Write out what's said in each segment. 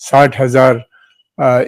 60,000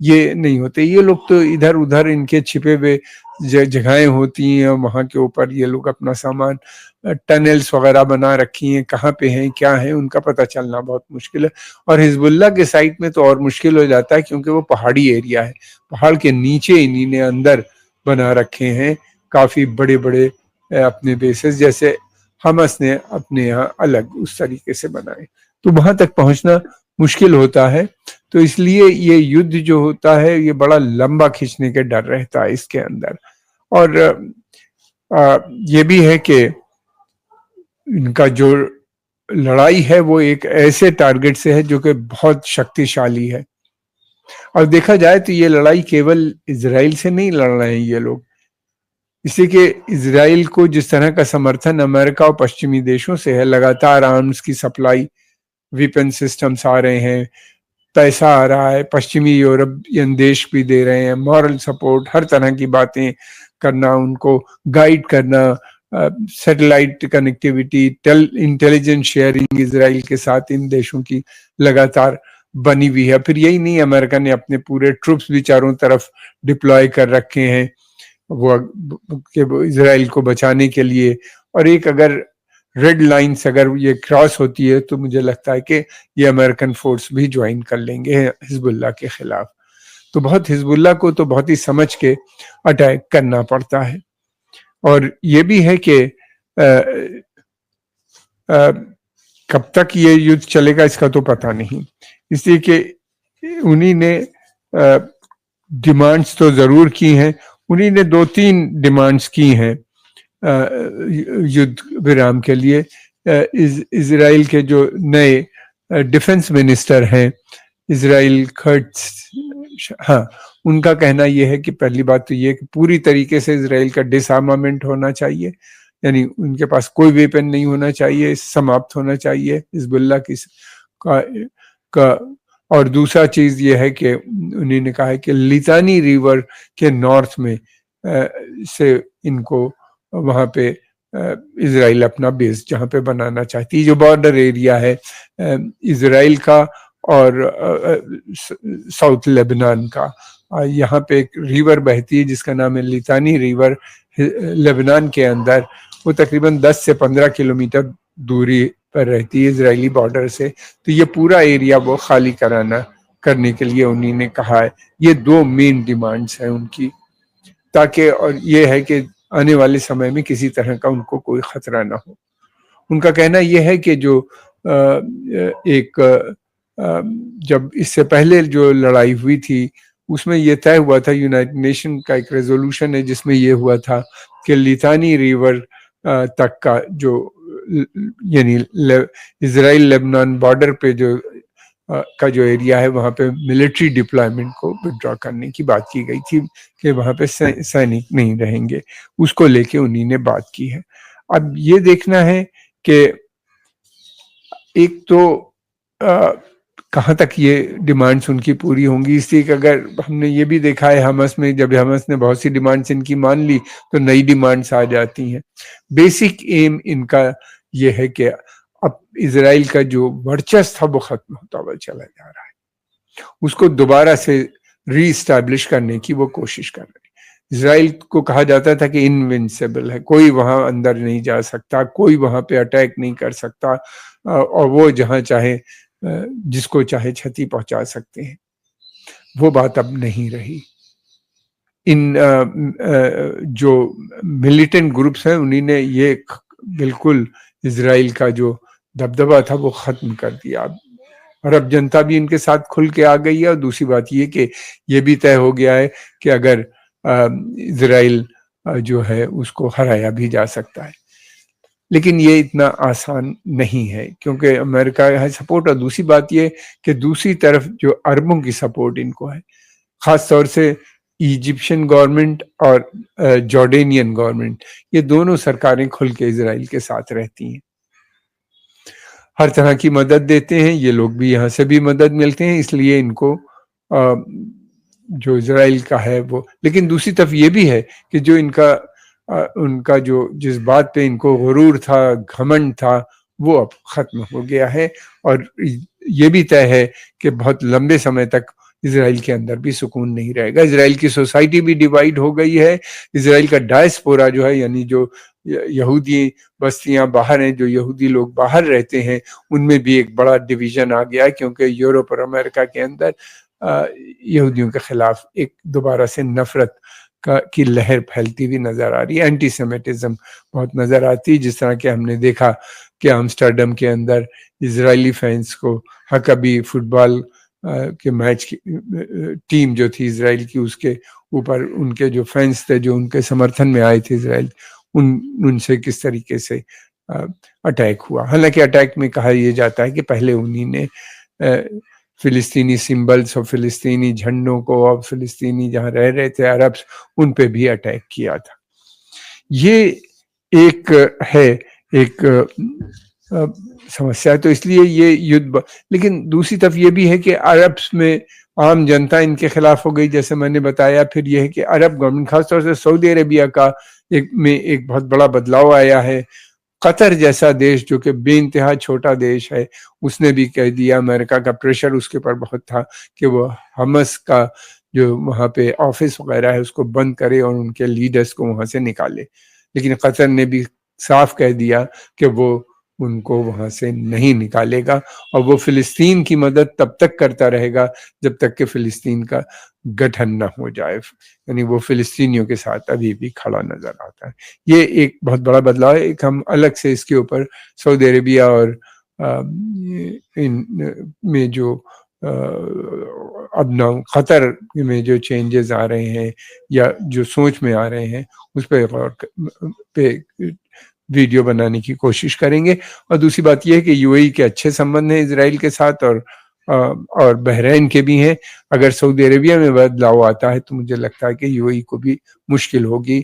یہ نہیں ہوتے. یہ لوگ تو ادھر ادھر ان کے چھپے ہوئے جگہیں ہوتی ہیں، وہاں کے اوپر یہ لوگ اپنا سامان، ٹنلز وغیرہ بنا رکھی ہیں، کہاں پہ ہیں کیا ہیں ان کا پتہ چلنا بہت مشکل ہے. اور حزب اللہ کے سائٹ میں تو اور مشکل ہو جاتا ہے، کیونکہ وہ پہاڑی ایریا ہے، پہاڑ کے نیچے انہی نے اندر بنا رکھے ہیں کافی بڑے بڑے اپنے بیسز، جیسے حماس نے اپنے یہاں الگ اس طریقے سے بنائے. تو وہاں تک پہنچنا مشکل ہوتا ہے. تو اس لیے یہ یدھ جو ہوتا ہے یہ بڑا لمبا کھینچنے کے ڈر رہتا ہے اس کے اندر. اور یہ بھی ہے کہ ان کا جو لڑائی ہے وہ ایک ایسے ٹارگٹ سے ہے جو کہ بہت شکتیشالی ہے. اور دیکھا جائے تو یہ لڑائی کیول اسرائیل سے نہیں لڑ رہے ہیں یہ لوگ، اس لیے کہ اسرائیل کو جس طرح کا سمرتھن امریکہ اور پشچمی دیشوں سے ہے، لگاتار آرمز کی سپلائی، ویپن سسٹمز آ رہے ہیں، پیسہ آ رہا ہے، پشچمی یورپین دیش بھی دے رہے ہیں، مورل سپورٹ، ہر طرح کی باتیں کرنا، ان کو گائیڈ کرنا، سیٹلائٹ کنیکٹیویٹی، انٹیلیجنس شیئرنگ اسرائیل کے ساتھ ان دیشوں کی لگاتار بنی ہوئی ہے. پھر یہی نہیں، امریکہ نے اپنے پورے ٹروپس بھی چاروں طرف ڈپلوائے کر رکھے ہیں وہ اسرائیل کو بچانے کے لیے. اور ایک اگر ریڈ لائنز اگر یہ کراس ہوتی ہے تو مجھے لگتا ہے کہ یہ امریکن فورس بھی جوائن کر لیں گے حزب اللہ کے خلاف. تو بہت حزب اللہ کو تو بہت ہی سمجھ کے اٹیک کرنا پڑتا ہے. اور یہ بھی ہے کہ کب تک یہ یدھ چلے گا اس کا تو پتہ نہیں، اس لیے کہ انہی نے ڈیمانڈز تو ضرور کی ہیں. انہی نے 2-3 ڈیمانڈز کی ہیں یدھ ویرام کے لیے. اسرائیل کے جو نئے ڈیفنس منسٹر ہیں اسرائیل کھرٹز، ہاں، ان کا کہنا یہ ہے کہ پہلی بات تو یہ کہ پوری طریقے سے اسرائیل کا ڈس آرمامنٹ ہونا چاہیے، یعنی ان کے پاس کوئی ویپن نہیں ہونا چاہیے، سماپت ہونا چاہیے حزب اللہ کا. اور دوسرا چیز یہ ہے کہ انہوں نے کہا ہے کہ لیتانی ریور کے نارتھ میں سے ان کو وہاں پہ اسرائیل اپنا بیس جہاں پہ بنانا چاہتی ہے، جو بارڈر ایریا ہے اسرائیل کا اور ساؤتھ لیبنان کا. یہاں پہ ایک ریور بہتی ہے جس کا نام ہے لیتانی ریور، لیبنان کے اندر، وہ تقریباً 10 سے 15 کلومیٹر دوری پر رہتی ہے اسرائیلی بارڈر سے. تو یہ پورا ایریا وہ خالی کرنے کے لیے انہوں نے کہا ہے. یہ 2 مین ڈیمانڈز ہیں ان کی، تاکہ اور یہ ہے کہ آنے والے سمے میں کسی طرح کا ان کو کوئی خطرہ نہ ہو. ان کا کہنا یہ ہے کہ جو ایک جب اس سے پہلے جو لڑائی ہوئی تھی اس میں یہ طے ہوا تھا، یونائٹڈ نیشن کا ایک ریزولوشن ہے جس میں یہ ہوا تھا کہ لیتانی ریور تک کا جو یعنی اسرائیل لیبنان بارڈر پہ جو ایریا ہے وہاں پہ ملٹری ڈپلائمنٹ کو وڈرا کرنے کی بات کی گئی تھی کہ وہاں پہ سینک نہیں رہیں گے، اس کو لے کے انہی نے بات کی ہے. اب یہ دیکھنا ہے کہ ایک تو کہاں تک یہ ڈیمانڈز ان کی پوری ہوں گی، اس لیے کہ اگر ہم نے یہ بھی دیکھا ہے حماس میں جب حماس نے بہت سی ڈیمانڈز ان کی مان لی تو نئی ڈیمانڈز آ جاتی ہیں. بیسک ایم ان کا یہ ہے کہ اب اسرائیل کا جو ورچسو تھا وہ ختم ہوتا ہوا چلا جا رہا ہے، اس کو دوبارہ سے ری اسٹیبلش کرنے کی وہ کوشش کر رہے ہیں. اسرائیل کو کہا جاتا تھا کہ انونسیبل ہے، کوئی وہاں اندر نہیں جا سکتا، کوئی وہاں پہ اٹیک نہیں کر سکتا، اور وہ جہاں چاہے جس کو چاہے چھتی پہنچا سکتے ہیں. وہ بات اب نہیں رہی. ان جو ملیٹنٹ گروپس ہیں انہی نے یہ بالکل اسرائیل کا جو دبدبہ تھا وہ ختم کر دیا. عرب جنتا بھی ان کے ساتھ کھل کے آ گئی ہے، اور دوسری بات یہ کہ یہ بھی طے ہو گیا ہے کہ اگر اسرائیل جو ہے اس کو ہرایا بھی جا سکتا ہے. لیکن یہ اتنا آسان نہیں ہے کیونکہ امریکہ ہے سپورٹ، اور دوسری بات یہ کہ دوسری طرف جو عربوں کی سپورٹ ان کو ہے، خاص طور سے ایجپشن گورنمنٹ اور جارڈینین گورنمنٹ، یہ دونوں سرکاریں کھل کے اسرائیل کے ساتھ رہتی ہیں، ہر طرح کی مدد دیتے ہیں. یہ لوگ بھی یہاں سے بھی مدد ملتے ہیں، اس لیے ان کو جو اسرائیل کا ہے وہ. لیکن دوسری طرف یہ بھی ہے کہ جو ان کا جو جس بات پہ ان کو غرور تھا، گھمنڈ تھا، وہ اب ختم ہو گیا ہے. اور یہ بھی طے ہے کہ بہت لمبے سمے تک اسرائیل کے اندر بھی سکون نہیں رہے گا. اسرائیل کی سوسائٹی بھی ڈیوائیڈ ہو گئی ہے. اسرائیل کا ڈائسپورا جو ہے، یعنی جو یہودی بستیاں باہر ہیں، جو یہودی لوگ باہر رہتے ہیں، ان میں بھی ایک بڑا ڈویژن آ گیا، کیونکہ یورپ اور امریکہ کے اندر یہودیوں کے خلاف ایک دوبارہ سے نفرت کی لہر پھیلتی ہوئی نظر آ رہی ہے. اینٹی سیمیٹزم بہت نظر آتی، جس طرح کہ ہم نے دیکھا کہ آمسٹرڈم کے اندر اسرائیلی فینس کو حقبی فٹ بال کے میچ کی ٹیم جو تھی اسرائیل کی، اس کے اوپر ان کے جو فینس تھے جو ان کے سمرتھن میں آئے تھے اسرائیل، ان سے کس طریقے سے اٹیک ہوا. حالانکہ اٹیک میں کہا یہ جاتا ہے کہ پہلے انہی نے فلسطینی سمبلز اور فلسطینی جھنڈوں کو اور فلسطینی جہاں رہ رہے تھے عرب، ان پہ بھی اٹیک کیا تھا. یہ ایک ہے ایک سمسیا. تو اس لیے یہ لیکن دوسری طرف یہ بھی ہے کہ عرب میں عام جنتا ان کے خلاف ہو گئی، جیسے میں نے بتایا. پھر یہ ہے کہ عرب گورنمنٹ، خاص طور سے سعودی عربیہ کا میں ایک بہت بڑا بدلاؤ آیا ہے. قطر جیسا دیش جو کہ بے انتہا چھوٹا دیش ہے، اس نے بھی کہہ دیا، امریکہ کا پریشر اس کے اوپر بہت تھا کہ وہ حماس کا جو وہاں پہ آفس وغیرہ ہے اس کو بند کرے اور ان کے لیڈرز کو وہاں سے نکالے. لیکن قطر نے بھی صاف کہہ دیا کہ وہ ان کو وہاں سے نہیں نکالے گا، اور وہ فلسطین کی مدد تب تک کرتا رہے گا جب تک کہ فلسطین کا گٹھن نہ ہو جائے. یعنی وہ فلسطینیوں کے ساتھ ابھی بھی کھڑا نظر آتا ہے. یہ ایک بہت بڑا بدلاؤ ہے. ایک ہم الگ سے اس کے اوپر سعودی عربیہ اور ان میں جو اب قطر میں جو چینجز آ رہے ہیں یا جو سوچ میں آ رہے ہیں اس پہ ویڈیو بنانے کی کوشش کریں گے. اور دوسری بات یہ ہے کہ یو اے ای کے اچھے سمبند ہیں اسرائیل کے ساتھ، اور بحرین کے بھی ہیں. اگر سعودی عربیہ میں بدلاؤ آتا ہے تو مجھے لگتا ہے کہ یو اے ای کو بھی مشکل ہوگی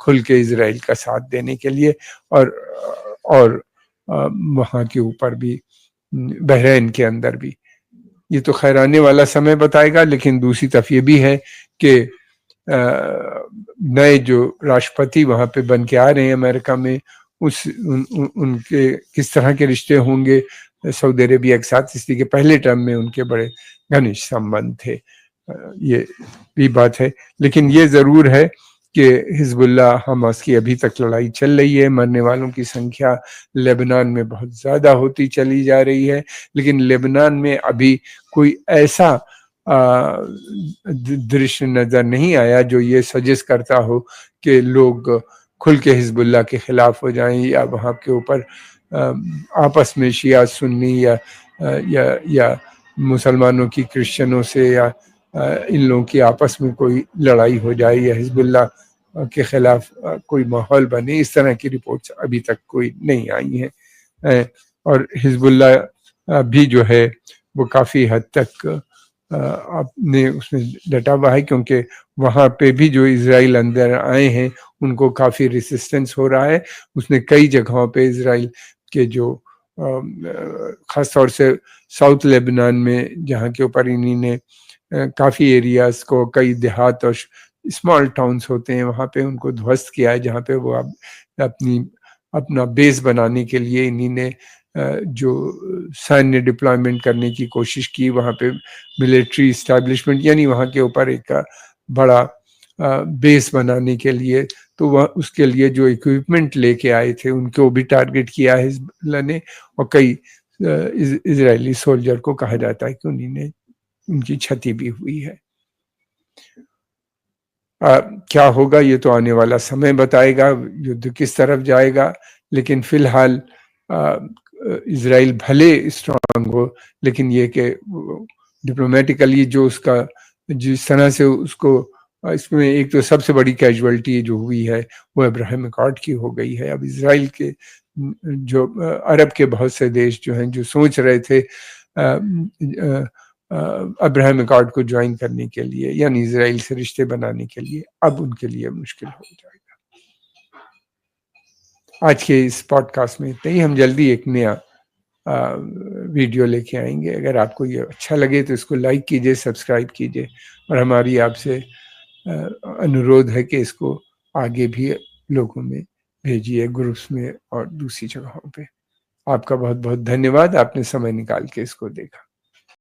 کھل کے اسرائیل کا ساتھ دینے کے لیے، اور وہاں کے اوپر بھی بحرین کے اندر بھی. یہ تو خیر آنے والا سمے بتائے گا. لیکن دوسری طرف یہ بھی ہے کہ نئے جو راشٹرپتی وہاں پہ بن کے آ رہے ہیں امریکہ میں، ان کے کس طرح کے رشتے ہوں گے سعودی عربیہ کے ساتھ، اس لیے کہ پہلے ٹرم میں ان کے بڑے گھنش سمبند تھے. یہ بھی بات ہے. لیکن یہ ضرور ہے کہ حزب اللہ حماس کی ابھی تک لڑائی چل رہی ہے. مرنے والوں کی سنکھیا لبنان میں بہت زیادہ ہوتی چلی جا رہی ہے، لیکن لبنان میں ابھی کوئی ایسا درشیہ نظر نہیں آیا جو یہ سجیسٹ کرتا ہو کہ لوگ کھل کے حزب اللہ کے خلاف ہو جائیں، یا وہاں کے اوپر آپس میں شیعہ سنی یا مسلمانوں کی کرسچنوں سے یا ان لوگوں کی آپس میں کوئی لڑائی ہو جائے یا حزب اللہ کے خلاف کوئی ماحول بنے. اس طرح کی رپورٹس ابھی تک کوئی نہیں آئی ہیں. اور حزب اللہ بھی جو ہے وہ کافی حد تک اپنے اس میں ڈٹا ہوا ہے، کیونکہ وہاں پہ بھی جو اسرائیل اندر آئے ہیں ان کو کافی ریسسٹنس ہو رہا ہے. اس نے کئی جگہوں پہ اسرائیل کے جو خاص طور سے ساؤتھ لبنان میں جہاں کے اوپر انہی نے کافی ایریاز کو، کئی دیہات اور اسمال ٹاؤنز ہوتے ہیں وہاں پہ ان کو دھوست کیا ہے، جہاں پہ وہ اپنا بیس بنانے کے لیے انہی نے جو سینیہ ڈپلائمنٹ کرنے کی کوشش کی، وہاں پہ ملٹری اسٹیبلشمنٹ، یعنی وہاں کے اوپر ایک بڑا بیس بنانے کے لیے. تو وہ اس کے لیے جو اکوپمنٹ لے کے آئے تھے ان کو بھی ٹارگٹ کیا ہے حزب اللہ نے، اور کئی اسرائیلی سولجر کو کہا جاتا ہے کہ انہی نے ان کی چھتی بھی ہوئی ہے. کیا ہوگا یہ تو آنے والا سمے بتائے گا، یدھ کس طرف جائے گا. لیکن فی الحال اسرائیل بھلے اسٹرانگ ہو، لیکن یہ کہ ڈپلومیٹیکلی جو اس کا جس طرح سے اس کو اس میں ایک تو سب سے بڑی کیجویلٹی جو ہوئی ہے وہ ابراہیم اکارڈ کی ہو گئی ہے. اب اسرائیل کے جو عرب کے بہت سے دیش جو ہیں جو سوچ رہے تھے ابراہیم اکارڈ کو جوائن کرنے کے لیے، یعنی اسرائیل سے رشتے بنانے کے لیے، اب ان کے لیے مشکل ہو جائے گا. آج کے اس پوڈ کاسٹ میں اتنا ہی. ہم جلدی ایک نیا ویڈیو لے کے آئیں گے. اگر آپ کو یہ اچھا لگے تو اس کو لائک کیجئے، سبسکرائب کیجئے، اور ہماری آپ سے انورودھ ہے کہ اس کو آگے بھی لوگوں میں بھیجیے، گروپس میں اور دوسری جگہوں پہ. آپ کا بہت بہت دھنیہ واد، آپ نے سمے نکال کے اس کو دیکھا.